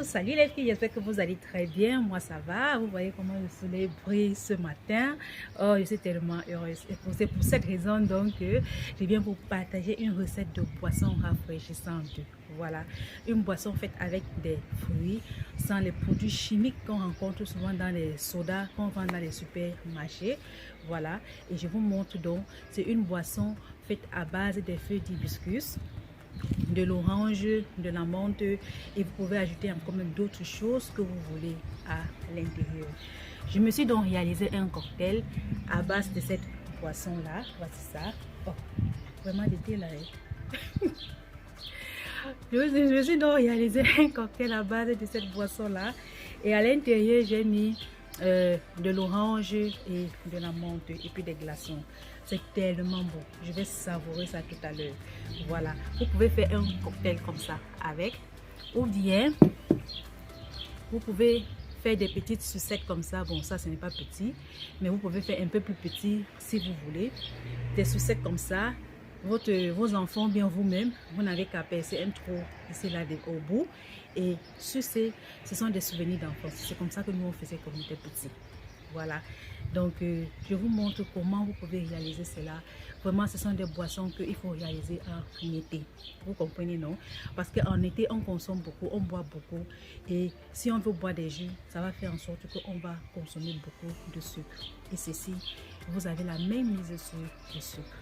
Salut les filles, j'espère que vous allez très bien. Moi ça va, vous voyez comment le soleil brille ce matin. Oh, je suis tellement heureuse. Et c'est pour cette raison donc que je viens vous partager une recette de boisson rafraîchissante. Voilà, une boisson faite avec des fruits, sans les produits chimiques qu'on rencontre souvent dans les sodas qu'on vend dans les supermarchés. Voilà, et je vous montre donc, c'est une boisson faite à base des feuilles d'hibiscus, de l'orange, de la menthe, et vous pouvez ajouter encore même d'autres choses que vous voulez à l'intérieur. Je me suis donc réalisé un cocktail à base de cette boisson là. Voici ça. Oh, vraiment l'été là. Je me suis donc réalisé un cocktail à base de cette boisson là, et à l'intérieur j'ai mis de l'orange et de la menthe et puis des glaçons. C'est tellement bon, je vais savourer ça tout à l'heure. Voilà, vous pouvez faire un cocktail comme ça avec, ou bien vous pouvez faire des petites sucettes comme ça. Bon, ça ce n'est pas petit, mais vous pouvez faire un peu plus petit si vous voulez. Des sucettes comme ça, vos enfants, bien vous-même, vous n'avez qu'à percer un trou ici là au bout et sucer. Ce sont des souvenirs d'enfance. C'est comme ça que nous on faisait quand on était petits. Voilà, donc je vous montre comment vous pouvez réaliser cela. Vraiment, ce sont des boissons qu'il faut réaliser en été. Vous comprenez, non? Parce qu'en été, on consomme beaucoup, on boit beaucoup. Et si on veut boire des jus, ça va faire en sorte qu'on va consommer beaucoup de sucre. Et ceci, vous avez la même mise sur le sucre.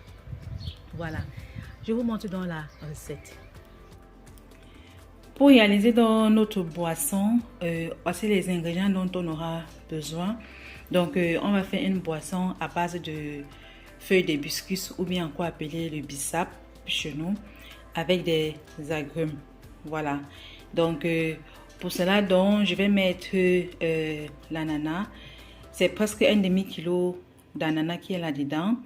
Voilà, je vous montre dans la recette. Pour réaliser dans notre boisson, voici les ingrédients dont on aura besoin. Donc, on va faire une boisson à base de feuilles d'hibiscus ou bien encore appelé le bissap chez nous, avec des agrumes. Voilà. Donc, pour cela, donc, je vais mettre l'ananas. C'est presque un demi-kilo d'ananas qui est là-dedans.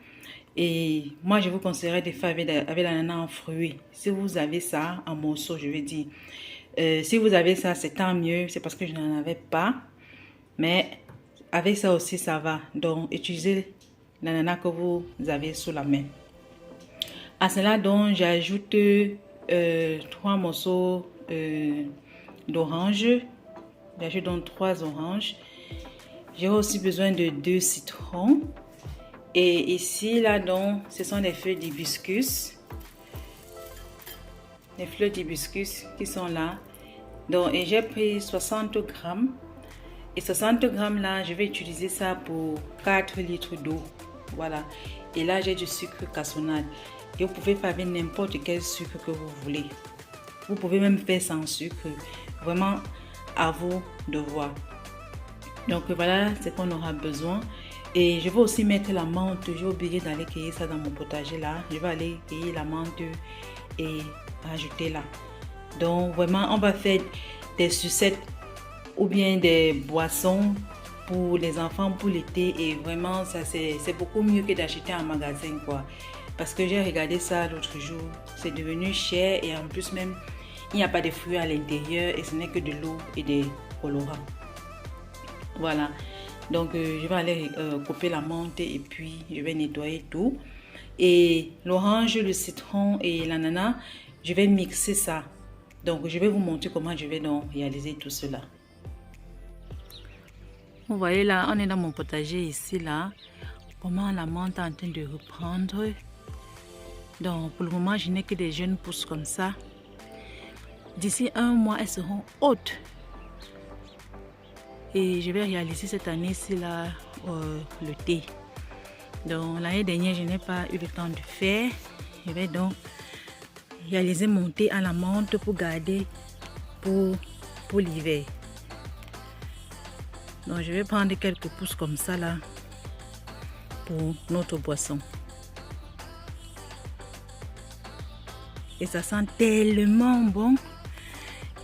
Et moi, je vous conseillerais de faire avec l'ananas en fruits. Si vous avez ça en morceaux, je vais dire. Si vous avez ça, c'est tant mieux. C'est parce que je n'en avais pas. Mais avec ça aussi, ça va. Donc, utilisez l'ananas que vous avez sous la main. À cela, donc, j'ajoute 3 morceaux d'orange. J'ajoute donc 3 oranges. J'ai aussi besoin de 2 citrons. Et ici, là, donc, ce sont des feuilles d'hibiscus. Les fleurs d'hibiscus qui sont là. Donc, et j'ai pris 60 grammes. Et 60 grammes là, je vais utiliser ça pour 4 litres d'eau. Voilà. Et là, j'ai du sucre cassonade. Et vous pouvez faire avec n'importe quel sucre que vous voulez. Vous pouvez même faire sans sucre. Vraiment, à vous de voir. Donc, voilà ce qu'on aura besoin. Et je vais aussi mettre la menthe. J'ai oublié d'aller cueillir ça dans mon potager là. Je vais aller cueillir la menthe et ajouter là. Donc, vraiment, on va faire des sucettes ou bien des boissons pour les enfants pour l'été, et vraiment ça c'est beaucoup mieux que d'acheter en magasin quoi, parce que j'ai regardé ça l'autre jour, c'est devenu cher et en plus même il n'y a pas de fruits à l'intérieur et ce n'est que de l'eau et des colorants. Voilà, donc je vais aller couper la menthe et puis je vais nettoyer tout, et l'orange, le citron et l'ananas, je vais mixer ça. Donc je vais vous montrer comment je vais donc réaliser tout cela. Vous voyez là, on est dans mon potager ici là. Comment la menthe est en train de reprendre. Donc pour le moment, je n'ai que des jeunes pousses comme ça. D'ici 1 mois, elles seront hautes. Et je vais réaliser cette année-ci là le thé. Donc l'année dernière, je n'ai pas eu le temps de faire. Je vais donc réaliser mon thé à la menthe pour garder pour l'hiver. Donc je vais prendre quelques pousses comme ça là pour notre boisson. Et ça sent tellement bon.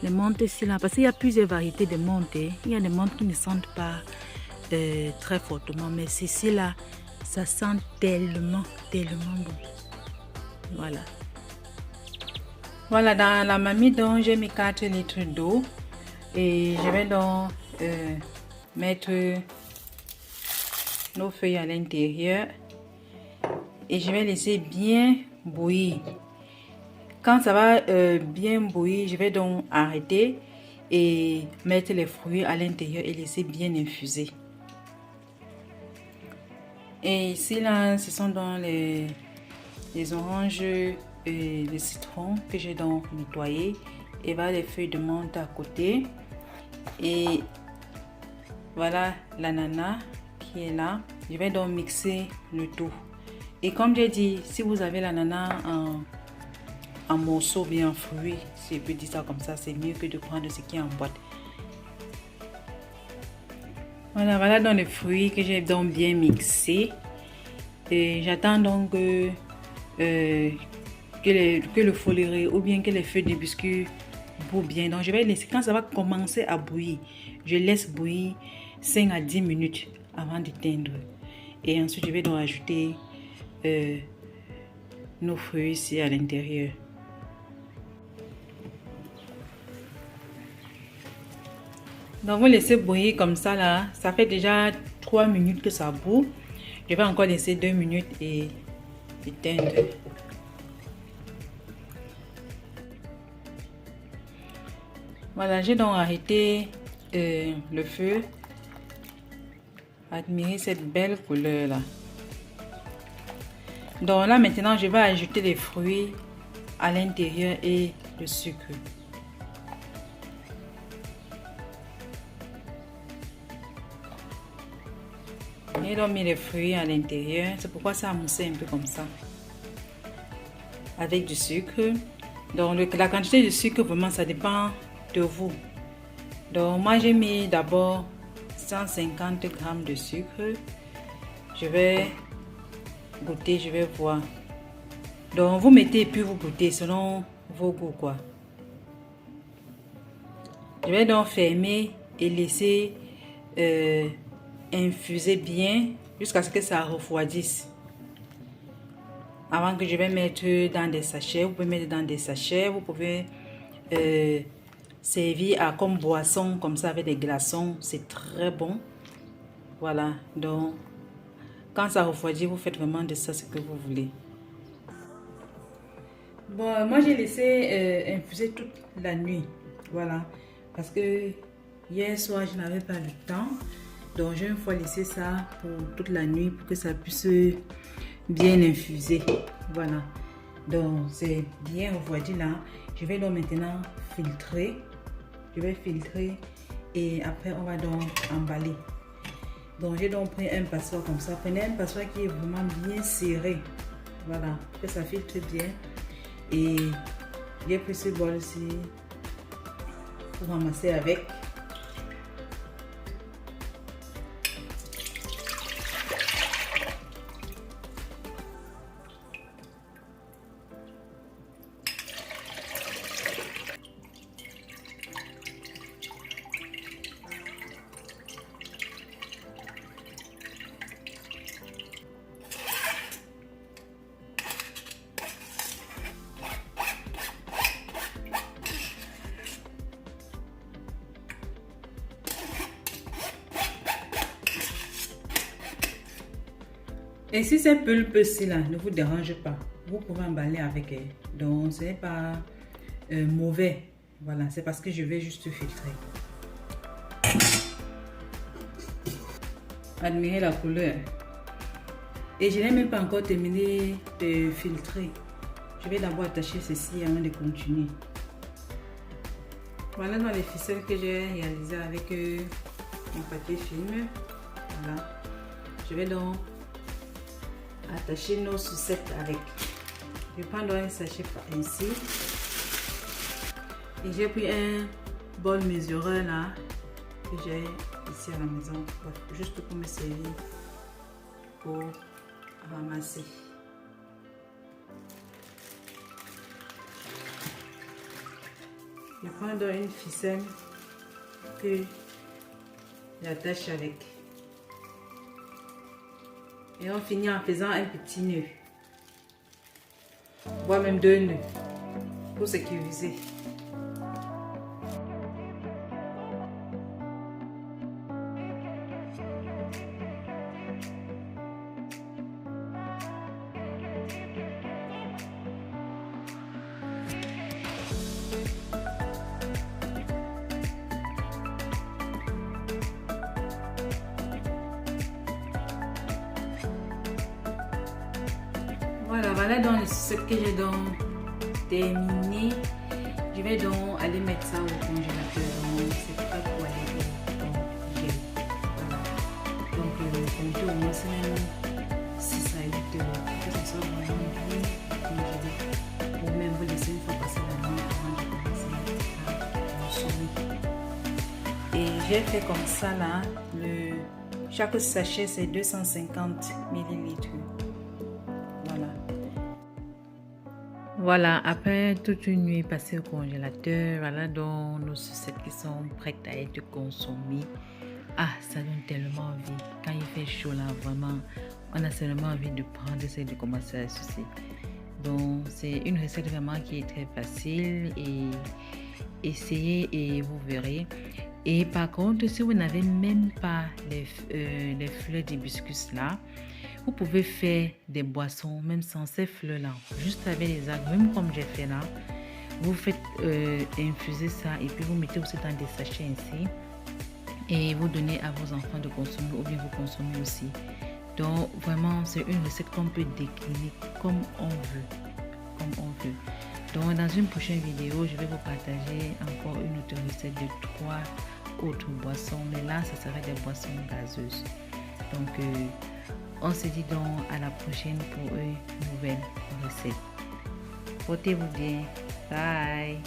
Les menthes ici là, parce qu'il y a plusieurs variétés de menthes. Il y a des menthes qui ne sentent pas très fortement, mais ceci là, ça sent tellement bon. Voilà. Voilà, dans la marmite donc j'ai mis 4 litres d'eau et je vais donc mettre nos feuilles à l'intérieur et je vais laisser bien bouillir. Quand ça va bien bouillir, je vais donc arrêter et mettre les fruits à l'intérieur et laisser bien infuser. Et ici là, ce sont dans les oranges et les citrons que j'ai donc nettoyé, et voilà les feuilles de menthe à côté, et voilà l'ananas qui est là. Je vais donc mixer le tout. Et comme j'ai dit, si vous avez l'ananas en morceaux, bien en fruits, si je peux dire ça comme ça, c'est mieux que de prendre ce qui est en boîte. Voilà dans les fruits que j'ai donc bien mixé. Et j'attends donc que le foléré ou bien que les feuilles de biscuit bouillent bien. Donc je vais laisser, quand ça va commencer à bouillir, je laisse bouillir 5 à 10 minutes avant d'éteindre. Et ensuite je vais donc ajouter nos fruits ici à l'intérieur. Donc vous laissez bouillir comme ça là, ça fait déjà 3 minutes que ça bout. Je vais encore laisser 2 minutes et éteindre. Voilà, j'ai donc arrêté le feu. Admirez cette belle couleur là. Donc là maintenant je vais ajouter les fruits à l'intérieur et le sucre. J'ai donc mis les fruits à l'intérieur, c'est pourquoi ça a moussé un peu comme ça. Avec du sucre. Donc la quantité de sucre, vraiment ça dépend de vous. Donc moi j'ai mis d'abord 150 g de sucre. Je vais goûter, je vais voir. Donc vous mettez et puis vous goûtez selon vos goûts quoi. Je vais donc fermer et laisser infuser bien jusqu'à ce que ça refroidisse. Avant que je vais mettre dans des sachets, vous pouvez mettre dans des sachets, vous pouvez servir à comme boisson comme ça avec des glaçons, c'est très bon. Voilà, donc quand ça refroidit, vous faites vraiment de ça ce que vous voulez. Bon, moi j'ai laissé infuser toute la nuit, voilà, parce que hier soir je n'avais pas le temps. Donc j'ai une fois laissé ça pour toute la nuit pour que ça puisse bien infuser. Voilà. Donc c'est bien refroidi là. Je vais donc maintenant filtrer. Je vais filtrer et après on va donc emballer. Donc j'ai donc pris un passoire comme ça. Prenez un passoire qui est vraiment bien serré. Voilà. Pour que ça filtre bien. Et j'ai pris ce bol aussi pour ramasser avec. Et si ces pulpes-ci là ne vous dérange pas, vous pouvez emballer avec elle. Donc ce n'est pas mauvais. Voilà, c'est parce que je vais juste filtrer. Admirez la couleur. Et je n'ai même pas encore terminé de filtrer. Je vais d'abord attacher ceci avant de continuer. Voilà dans les ficelles que j'ai réalisées avec mon papier film. Voilà. Je vais donc attacher nos sucettes avec. Je prends donc un sachet ainsi. Et j'ai pris un bol mesureur là que j'ai ici à la maison, juste pour me servir pour ramasser. Je prends donc une ficelle que j'attache avec. Et on finit en faisant un petit nœud, voire même 2 nœuds pour sécuriser. Voilà donc ce que j'ai donc terminé. Je vais donc aller mettre ça au congélateur. Donc c'est prêt pour aller au gel. Voilà. Donc le compteur au moins c'est même 6 à 8 heures pour que ça soit vraiment bien congélé. Ou même vous laisser une fois passer la nuit avant de commencer à consommer. Et j'ai fait comme ça là. Chaque sachet c'est 250 millilitres. Voilà, après toute une nuit passée au congélateur, voilà donc nos sucettes qui sont prêtes à être consommées. Ah, ça donne tellement envie. Quand il fait chaud là, vraiment, on a seulement envie de prendre et de commencer à sucer. Donc, c'est une recette vraiment qui est très facile et essayez et vous verrez. Et par contre, si vous n'avez même pas les fleurs d'hibiscus là, vous pouvez faire des boissons même sans ces fleurs là, juste avec les algues, même comme j'ai fait là. Vous faites infuser ça et puis vous mettez aussi dans des sachets ainsi et vous donnez à vos enfants de consommer ou bien vous consommez aussi. Donc vraiment c'est une recette qu'on peut décliner comme on veut. Donc dans une prochaine vidéo je vais vous partager encore une autre recette de 3 autres boissons, mais là ça serait des boissons gazeuses. Donc on se dit donc à la prochaine pour une nouvelle recette. Portez-vous bien. Bye.